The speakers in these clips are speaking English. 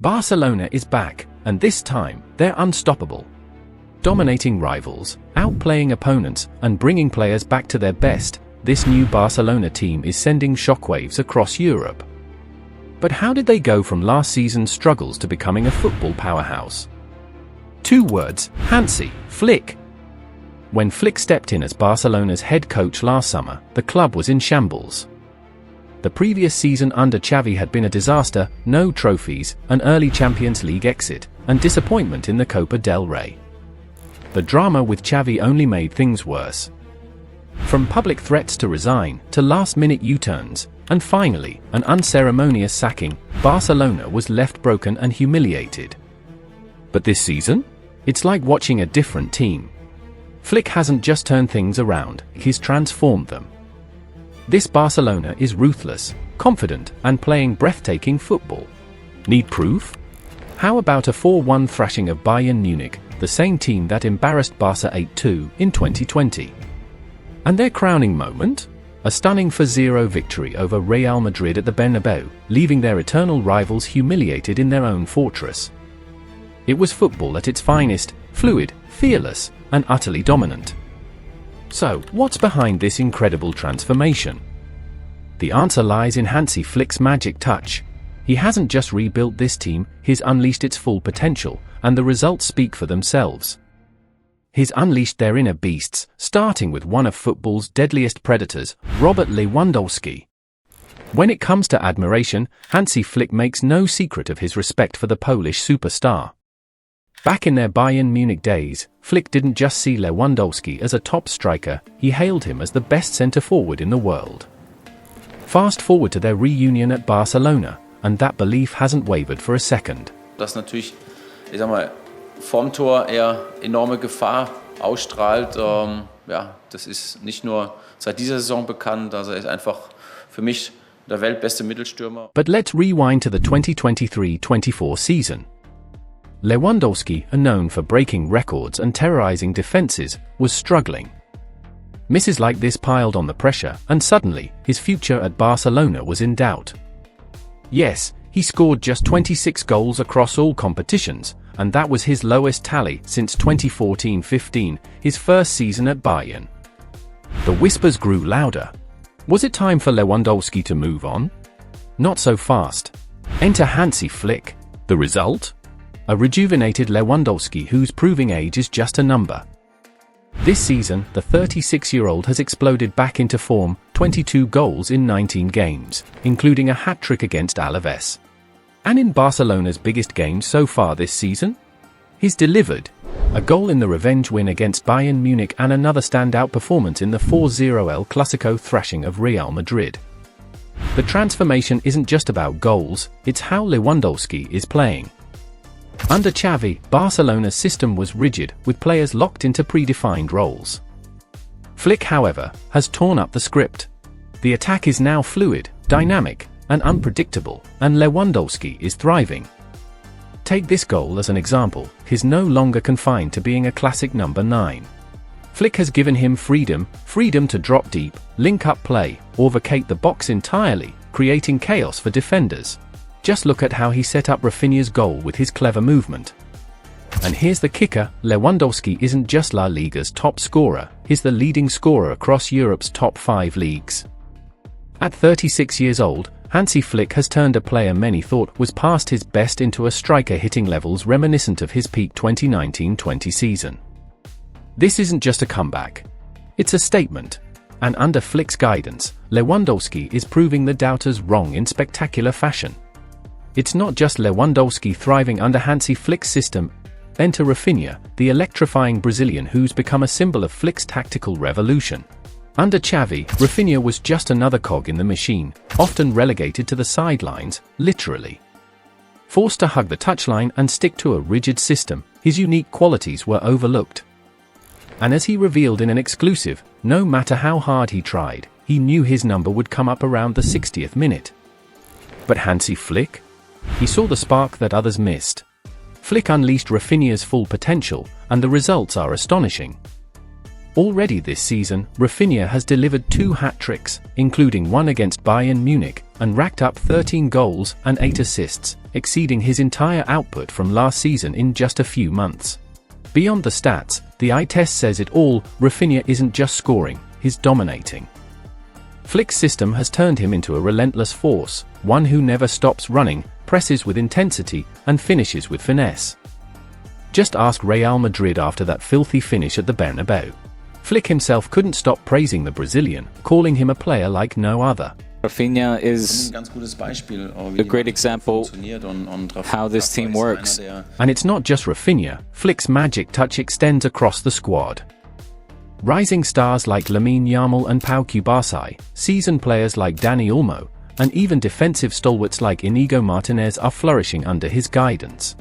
Barcelona is back, and this time, they're unstoppable. Dominating rivals, outplaying opponents, and bringing players back to their best, this new Barcelona team is sending shockwaves across Europe. But how did they go from last season's struggles to becoming a football powerhouse? 2 words: Hansi Flick. When Flick stepped in as Barcelona's head coach last summer, the club was in shambles. The previous season under Xavi had been a disaster: no trophies, an early Champions League exit, and disappointment in the Copa del Rey. The drama with Xavi only made things worse. From public threats to resign, to last-minute U-turns, and finally, an unceremonious sacking, Barcelona was left broken and humiliated. But this season? It's like watching a different team. Flick hasn't just turned things around, he's transformed them. This Barcelona is ruthless, confident, and playing breathtaking football. Need proof? How about a 4-1 thrashing of Bayern Munich, the same team that embarrassed Barca 8-2 in 2020? And their crowning moment? A stunning 4-0 victory over Real Madrid at the Bernabéu, leaving their eternal rivals humiliated in their own fortress. It was football at its finest, fluid, fearless, and utterly dominant. So, what's behind this incredible transformation? The answer lies in Hansi Flick's magic touch. He hasn't just rebuilt this team, he's unleashed its full potential, and the results speak for themselves. He's unleashed their inner beasts, starting with one of football's deadliest predators, Robert Lewandowski. When it comes to admiration, Hansi Flick makes no secret of his respect for the Polish superstar. Back in their Bayern Munich days, Flick didn't just see Lewandowski as a top striker, he hailed him as the best centre-forward in the world. Fast forward to their reunion at Barcelona, and that belief hasn't wavered for a second. Dass natürlich, ich sag mal, vorm Tor eher enorme Gefahr ausstrahlt. Ja, das ist nicht nur seit dieser Saison bekannt, also er ist einfach für mich der weltbeste Mittelstürmer. But let's rewind to the 2023-24 season. Lewandowski, known for breaking records and terrorizing defenses, was struggling. Misses like this piled on the pressure, and suddenly, his future at Barcelona was in doubt. Yes, he scored just 26 goals across all competitions, and that was his lowest tally since 2014-15, his first season at Bayern. The whispers grew louder. Was it time for Lewandowski to move on? Not so fast. Enter Hansi Flick. The result? A rejuvenated Lewandowski whose proving age is just a number. This season, the 36-year-old has exploded back into form, 22 goals in 19 games, including a hat-trick against Alaves. And in Barcelona's biggest game so far this season? He's delivered. A goal in the revenge win against Bayern Munich and another standout performance in the 4-0 Clásico thrashing of Real Madrid. The transformation isn't just about goals, it's how Lewandowski is playing. Under Xavi, Barcelona's system was rigid, with players locked into predefined roles. Flick, however, has torn up the script. The attack is now fluid, dynamic, and unpredictable, and Lewandowski is thriving. Take this goal as an example, he's no longer confined to being a classic number 9. Flick has given him freedom to drop deep, link up play, or vacate the box entirely, creating chaos for defenders. Just look at how he set up Rafinha's goal with his clever movement. And here's the kicker, Lewandowski isn't just La Liga's top scorer, he's the leading scorer across Europe's top 5 leagues. At 36 years old, Hansi Flick has turned a player many thought was past his best into a striker hitting levels reminiscent of his peak 2019-20 season. This isn't just a comeback. It's a statement. And under Flick's guidance, Lewandowski is proving the doubters wrong in spectacular fashion. It's not just Lewandowski thriving under Hansi Flick's system. Enter Rafinha, the electrifying Brazilian who's become a symbol of Flick's tactical revolution. Under Xavi, Rafinha was just another cog in the machine, often relegated to the sidelines, literally. Forced to hug the touchline and stick to a rigid system, his unique qualities were overlooked. And as he revealed in an exclusive, no matter how hard he tried, he knew his number would come up around the 60th minute. But Hansi Flick? He saw the spark that others missed. Flick unleashed Rafinha's full potential, and the results are astonishing. Already this season, Rafinha has delivered 2 hat-tricks, including one against Bayern Munich, and racked up 13 goals and 8 assists, exceeding his entire output from last season in just a few months. Beyond the stats, the eye test says it all. Rafinha isn't just scoring, he's dominating. Flick's system has turned him into a relentless force, one who never stops running, presses with intensity, and finishes with finesse. Just ask Real Madrid after that filthy finish at the Bernabéu. Flick himself couldn't stop praising the Brazilian, calling him a player like no other. Rafinha is a great example how this team works. And it's not just Rafinha, Flick's magic touch extends across the squad. Rising stars like Lamine Yamal and Pau Cubarsí, seasoned players like Dani Olmo, and even defensive stalwarts like Inigo Martinez are flourishing under his guidance.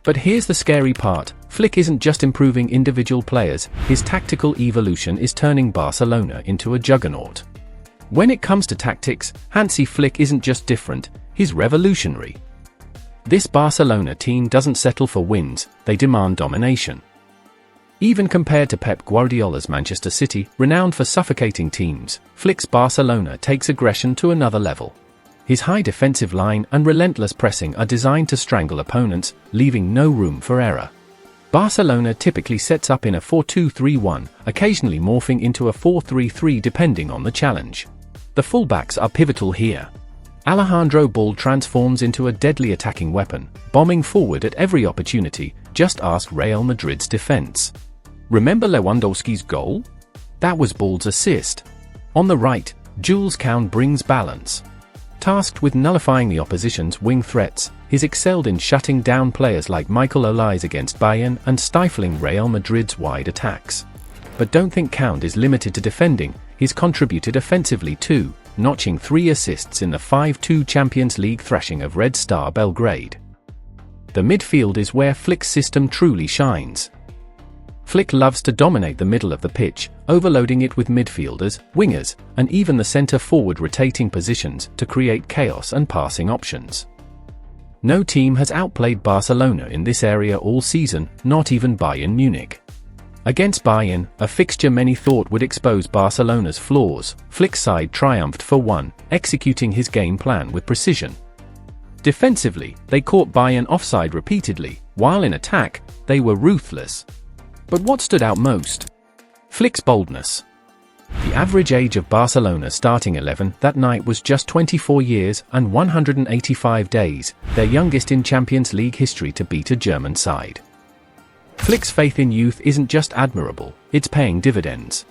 But here's the scary part, Flick isn't just improving individual players, his tactical evolution is turning Barcelona into a juggernaut. When it comes to tactics, Hansi Flick isn't just different, he's revolutionary. This Barcelona team doesn't settle for wins, they demand domination. Even compared to Pep Guardiola's Manchester City, renowned for suffocating teams, Flick's Barcelona takes aggression to another level. His high defensive line and relentless pressing are designed to strangle opponents, leaving no room for error. Barcelona typically sets up in a 4-2-3-1, occasionally morphing into a 4-3-3 depending on the challenge. The fullbacks are pivotal here. Alejandro Ball transforms into a deadly attacking weapon, bombing forward at every opportunity. Just ask Real Madrid's defense. Remember Lewandowski's goal? That was Ball's assist. On the right, Jules Koundé brings balance. Tasked with nullifying the opposition's wing threats, he's excelled in shutting down players like Michael Olise against Bayern and stifling Real Madrid's wide attacks. But don't think Koundé is limited to defending, he's contributed offensively too, notching 3 assists in the 5-2 Champions League thrashing of Red Star Belgrade. The midfield is where Flick's system truly shines. Flick loves to dominate the middle of the pitch, overloading it with midfielders, wingers, and even the centre-forward rotating positions to create chaos and passing options. No team has outplayed Barcelona in this area all season, not even Bayern Munich. Against Bayern, a fixture many thought would expose Barcelona's flaws, Flick's side triumphed for one, executing his game plan with precision. Defensively, they caught Bayern offside repeatedly, while in attack, they were ruthless. But what stood out most? Flick's boldness. The average age of Barcelona's starting 11 that night was just 24 years and 185 days, their youngest in Champions League history to beat a German side. Flick's faith in youth isn't just admirable, it's paying dividends.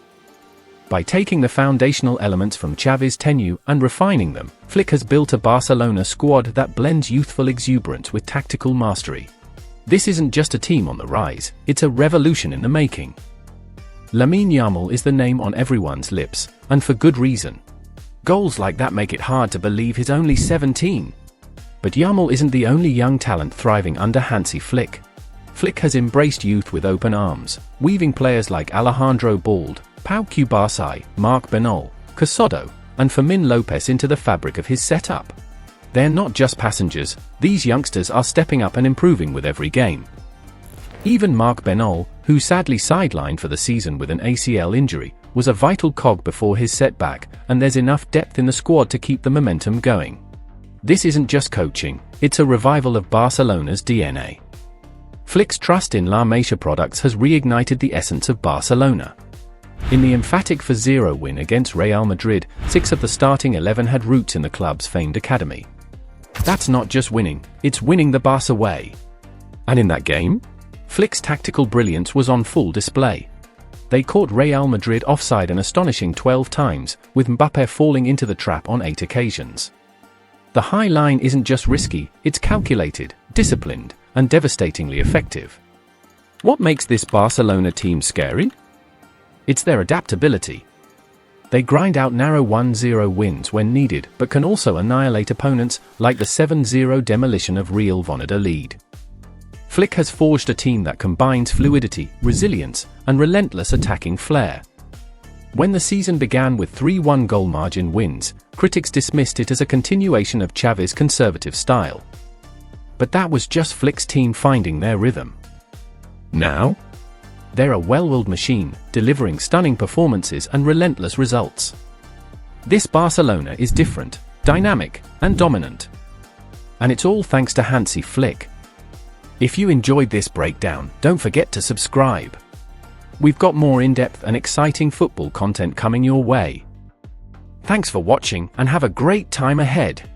By taking the foundational elements from Xavi's tenure and refining them, Flick has built a Barcelona squad that blends youthful exuberance with tactical mastery. This isn't just a team on the rise, it's a revolution in the making. Lamine Yamal is the name on everyone's lips, and for good reason. Goals like that make it hard to believe he's only 17. But Yamal isn't the only young talent thriving under Hansi Flick. Flick has embraced youth with open arms, weaving players like Alejandro Ball, Pau Cubarsí, Marc Benol, Casado, and Fermín López into the fabric of his setup. They're not just passengers, these youngsters are stepping up and improving with every game. Even Marc Benol, who sadly sidelined for the season with an ACL injury, was a vital cog before his setback, and there's enough depth in the squad to keep the momentum going. This isn't just coaching, it's a revival of Barcelona's DNA. Flick's trust in La Masia products has reignited the essence of Barcelona. In the emphatic 4-0 win against Real Madrid, 6 of the starting 11 had roots in the club's famed academy. That's not just winning, it's winning the Barca way. And in that game, Flick's tactical brilliance was on full display. They caught Real Madrid offside an astonishing 12 times, with Mbappé falling into the trap on 8 occasions. The high line isn't just risky, it's calculated, disciplined, and devastatingly effective. What makes this Barcelona team scary? It's their adaptability. They grind out narrow 1-0 wins when needed, but can also annihilate opponents, like the 7-0 demolition of Real Valladolid. Flick has forged a team that combines fluidity, resilience, and relentless attacking flair. When the season began with 3-1 goal margin wins, critics dismissed it as a continuation of Xavi's conservative style. But that was just Flick's team finding their rhythm. Now, They're a well-oiled machine, delivering stunning performances and relentless results. This Barcelona is different, dynamic, and dominant. And it's all thanks to Hansi Flick. If you enjoyed this breakdown, don't forget to subscribe. We've got more in-depth and exciting football content coming your way. Thanks for watching and have a great time ahead.